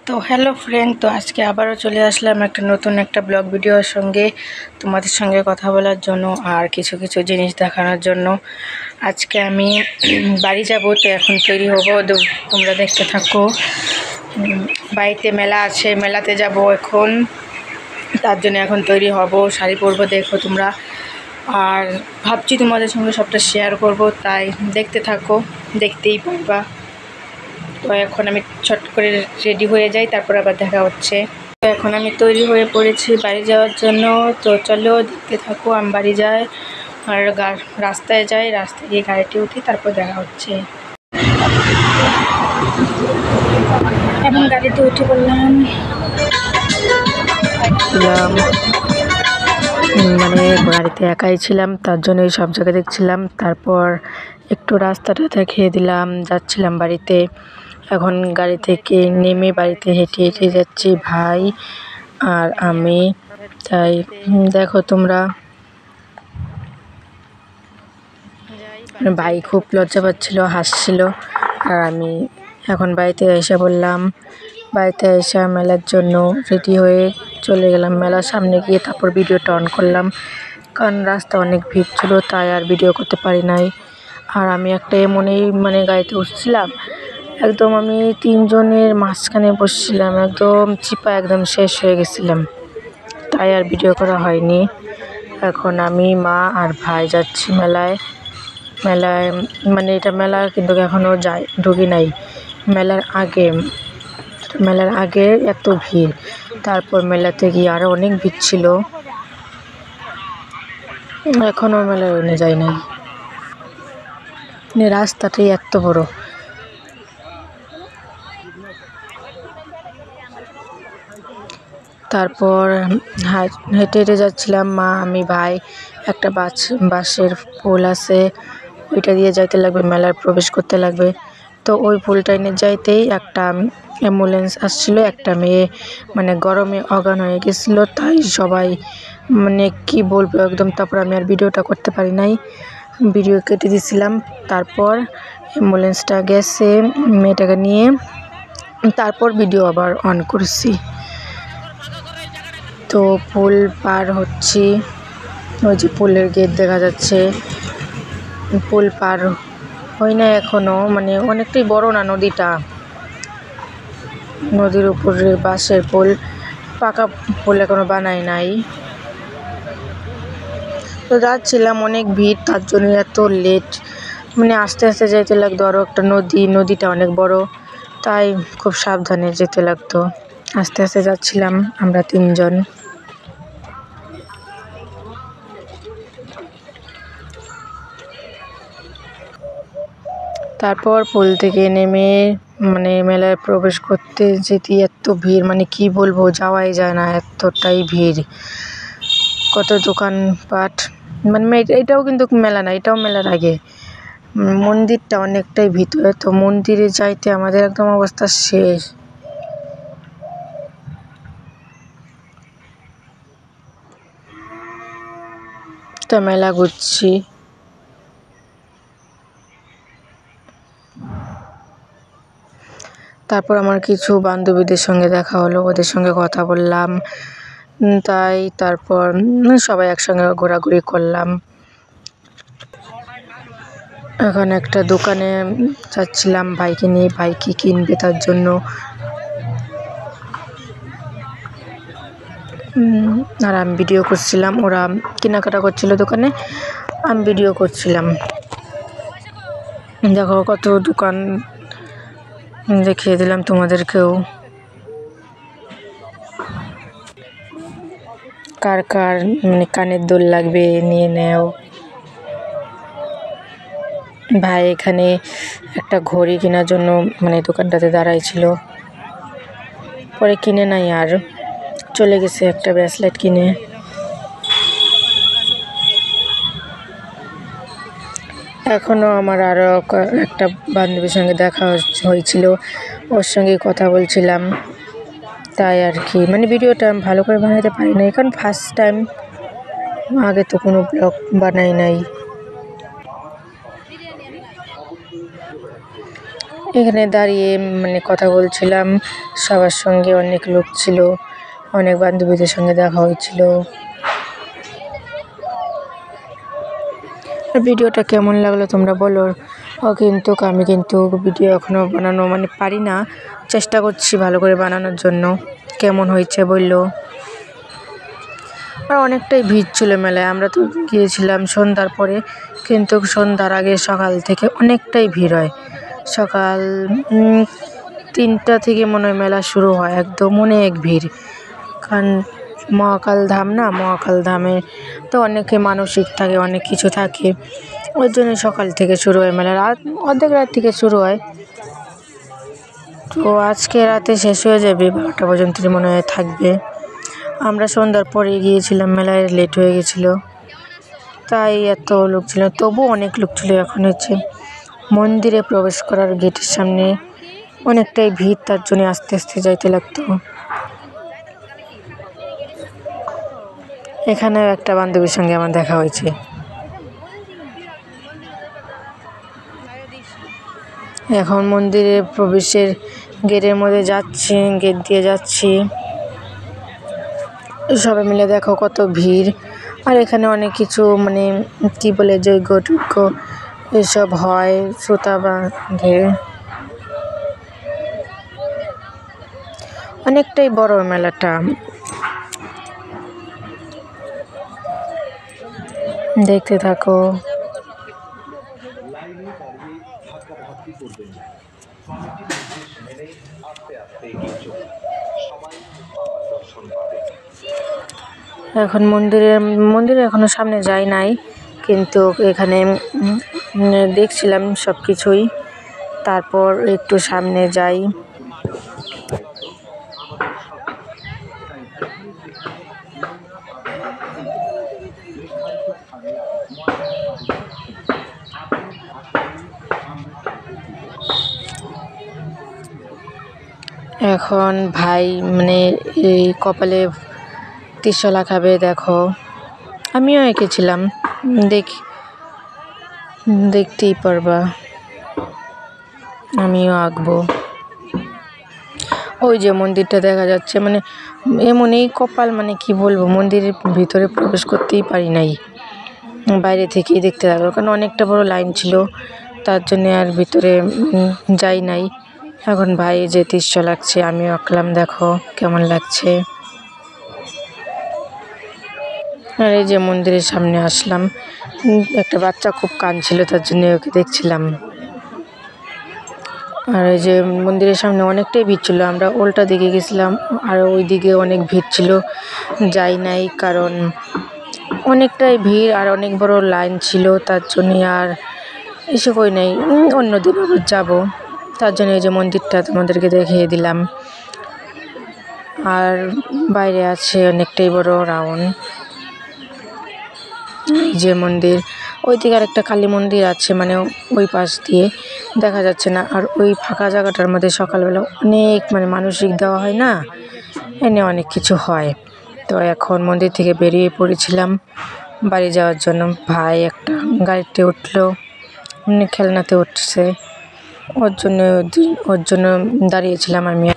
তো hello friend, তো আজকে আবারও চলে আসলাম একটা নতুন একটা ব্লগ ভিডিওর সঙ্গে, তোমাদের সঙ্গে কথা বলার জন্য আর কিছু কিছু জিনিস দেখানোর জন্য। আজকে আমি বাড়ি যাব, তো এখন তৈরি হবো, তোমরা দেখতে থাকো। বাড়িতে মেলা আছে, মেলাতে যাব এখন, তার জন্য এখন তৈরি হব, শাড়ি পরবো, দেখো তোমরা। আর ভাবছি তোমাদের সঙ্গে সবটা শেয়ার করব, তাই দেখতে থাকো, দেখতেই পারবা। তো এখন আমি ছট করে রেডি হয়ে যাই, তারপর আবার দেখা হচ্ছে। তো এখন আমি তৈরি হয়ে পড়েছি বাড়ি যাওয়ার জন্য। তো চলো দেখতে থাকো, আমি বাড়ি যাই আর রাস্তায় যাই, রাস্তায় গিয়ে গাড়িতে উঠি, তারপর দেখা হচ্ছে। এখন গাড়িতে উঠে পড়লাম, মানে গাড়িতে একাই ছিলাম, তার জন্য সব জায়গায় দেখছিলাম। তারপর একটু রাস্তাটা দেখিয়ে দিলাম, যাচ্ছিলাম বাড়িতে। এখন গাড়ি থেকে নেমে বাড়িতে হেঁটে হেঁটে যাচ্ছি ভাই আর আমি। তাই দেখো তোমরা, ভাই খুব লজ্জা পাচ্ছিল, হাসছিল। আর আমি এখন বাড়িতে এসে বললাম, বাড়িতে এসে মেলার জন্য রেডি হয়ে চলে গেলাম। মেলার সামনে গিয়ে তারপর ভিডিওটা অন করলাম, কারণ রাস্তা অনেক ভিড় ছিল, তাই আর ভিডিও করতে পারি নাই। আর আমি একটা এমনই গাড়িতে উঠছিলাম, একদম আমি 3 জনের মাঝখানে বসছিলাম, একদম চিপা একদম শেষ হয়ে গেছিলাম, তাই আর ভিডিও করা হয়নি। এখন আমি, মা আর ভাই যাচ্ছি মেলায়। এটা মেলা কিন্তু এখনও ঢুকি নাই। মেলার আগে এত ভিড়, তারপর মেলাতে গিয়ে আরও অনেক ভিড় ছিল, এখনও মেলায় যাই নাই। রাস্তাটাই এত বড়। তারপর হেঁটে হেঁটে যাচ্ছিলাম, মা, আমি, ভাই। একটা বাঁশের পোল আছে, ওইটা দিয়ে যাইতে লাগবে, মেলার প্রবেশ করতে লাগবে। তো ওই পোলটা এনে যাইতেই একটা অ্যাম্বুলেন্স আসছিল। একটা মেয়ে গরমে অজ্ঞান হয়ে গেছিলো, তাই সবাই কি বলবো একদম। তারপর আমি আর ভিডিওটা করতে পারি নাই, ভিডিও কেটে দিয়েছিলাম। তারপর অ্যাম্বুলেন্সটা গেছে মেয়েটাকে নিয়ে, তারপর ভিডিও আবার অন করছি। তো পুল পার হচ্ছি, ওই যে পুলের গেট দেখা যাচ্ছে। পুল পার হয় না এখনো, অনেকটাই বড় না নদীটা, নদীর উপরে বাঁশের পুল, পাকা পুল এখনো বানাই নাই। তো যাচ্ছিলাম, অনেক ভিড়, তার জন্য এত লেট, আস্তে আস্তে যেতে লাগতো। আরও একটা নদীটা অনেক বড়, তাই খুব সাবধানে যেতে লাগতো। আস্তে আস্তে যাচ্ছিলাম আমরা 3 জন। তারপর পুল থেকে নেমে মেলায় প্রবেশ করতে যেতে এত ভিড়, কি বলবো, যাওয়াই যায় না, এতটাই ভিড়। কত দোকানপাট, এটাও কিন্তু মেলা না, এটাও মেলার আগে। মন্দিরটা অনেকটাই ভিতরে, তো মন্দিরে যাইতে আমাদের একদম অবস্থা শেষ। তো মেলা ঘুরছি। তারপর আমার কিছু বান্ধবীদের সঙ্গে দেখা হলো, ওদের সঙ্গে কথা বললাম, তাই তারপর সবাই একসঙ্গে ঘোরাঘুরি করলাম। এখন একটা দোকানে যাচ্ছিলাম ভাইকে নিয়ে, ভাই কি কিনবে তার জন্য। আর আমি ভিডিও করছিলাম, ওরা কেনাকাটা করছিল দোকানে, আমি ভিডিও করছিলাম। দেখো কত দোকান, দেখিয়ে দিলাম তোমাদেরকেও। কার কার কানের দুল লাগবে নিয়ে নেও। ভাই এখানে একটা ঘড়ি কেনার জন্য দোকানটাতে দাঁড়াই ছিল, পরে কিনে নাই, আর চলে গেছে একটা ব্রেসলেট কিনে। এখনও আমার আরও একটা বান্ধবীর সঙ্গে দেখা হয়েছিল, ওর সঙ্গে কথা বলছিলাম, তাই আর কি ভিডিওটা ভালো করে বানাতে পারি না, কারণ ফার্স্ট টাইম, আগে তো কোনো ব্লগ বানাই নাই। এখানে দাঁড়িয়ে মানে কথা বলছিলাম সবার সঙ্গে, অনেক লোক ছিল, অনেক বান্ধবীদের সঙ্গে দেখা হয়েছিল। ভিডিওটা কেমন লাগলো তোমরা বলো। কিন্তু আমি কিন্তু ভিডিও এখনও বানানো মানে পারি না, চেষ্টা করছি ভালো করে বানানোর জন্য। কেমন হয়েছে বললো। আর অনেকটাই ভিড় ছিল মেলায়। আমরা তো গিয়েছিলাম সন্ধ্যার পরে, কিন্তু সন্ধ্যার আগে সকাল থেকে অনেকটাই ভিড় হয়। সকাল 3টা থেকে মনে হয় মেলা শুরু হয়, একদম অনেক ভিড়। কারণ মহাকাল ধাম না, মহাকাল ধামে তো অনেকে মানসিক থাকে, অনেক কিছু থাকে, ওই জন্য সকাল থেকে শুরু হয় মেলা। অর্ধেক রাত থেকে শুরু হয়, তো আজকে রাতে শেষ হয়ে যাবে, 12টা পর্যন্ত মনে হয় থাকবে। আমরা সন্ধ্যার পরে গিয়েছিলাম, মেলায় লেট হয়ে গেছিলো, তাই এত লোক ছিল। তবু অনেক লোক ছিল। এখন হচ্ছে মন্দিরে প্রবেশ করার গেটের সামনে অনেকটাই ভিড়, তার জন্য আস্তে আস্তে যাইতে লাগতো। এখানেও একটা বান্ধবীর সঙ্গে আমার দেখা হয়েছে। এখন মন্দিরে প্রবেশের গেটের মধ্যে যাচ্ছি, গেট দিয়ে যাচ্ছি। সবাই মিলে দেখো কত ভিড়। আর এখানে অনেক কিছু মানে কি বলে যজ্ঞ টজ্ঞ এসব হয়, সুতা বাঁধে। অনেকটাই বড় মেলাটা, দেখতে থাকো। এখন মন্দিরে এখনো সামনে যাই নাই, কিন্তু এখানে দেখছিলাম সব কিছুই। তারপর একটু সামনে যাই। এখন ভাই মানে এই কপালে ত্রিশলা খাবে, দেখো আমিও এঁকেছিলাম, দেখতেই পারবা, আমিও আঁকবো। ওই যে মন্দিরটা দেখা যাচ্ছে, মানে এমনই কপাল, মানে কি বলবো, মন্দিরের ভিতরে প্রবেশ করতেই পারি নাই, বাইরে থেকেই দেখতে লাগলো, কারণ অনেকটা বড় লাইন ছিল, তার জন্যে আর ভিতরে যাই নাই। এখন ভাই যে ত্রিশলা লাগছে, আমিও আঁকলাম, দেখো কেমন লাগছে। আর এই যে মন্দিরের সামনে আসলাম, একটা বাচ্চা খুব কাঁদছিল, তার জন্য ওকে দেখছিলাম। আর এই যে মন্দিরের সামনে অনেকটাই ভিড় ছিল, আমরা উল্টা দিকে গেছিলাম, আর ওই দিকে অনেক ভিড় ছিল, যাই নাই, কারণ অনেকটাই ভিড় আর অনেক বড় লাইন ছিল, তার জন্য আর এসে কই নাই, অন্যদিন আবার যাবো। তার জন্য এই যে মন্দিরটা তোমাদেরকে দেখিয়ে দিলাম। আর বাইরে আছে অনেকটাই বড় রাউন্ড। এই যে মন্দির, ওই দিকে আরেকটা কালী মন্দির আছে, মানে ওই পাশ দিয়ে দেখা যাচ্ছে না। আর ওই ফাঁকা জায়গাটার মধ্যে সকালবেলা অনেক মানে মানসিক দেওয়া হয় না, এনে অনেক কিছু হয়। তো এখন মন্দির থেকে বেরিয়ে পড়েছিলাম বাড়ি যাওয়ার জন্য। ভাই একটা গাড়িতে উঠলো, খেলনাতে উঠছে, ওর জন্য দাঁড়িয়েছিলাম আমি।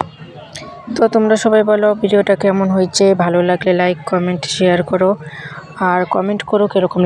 তো তোমরা সবাই বলো ভিডিওটা কেমন হয়েছে, ভালো লাগলে লাইক কমেন্ট শেয়ার করো, আর কমেন্ট করো কীরকম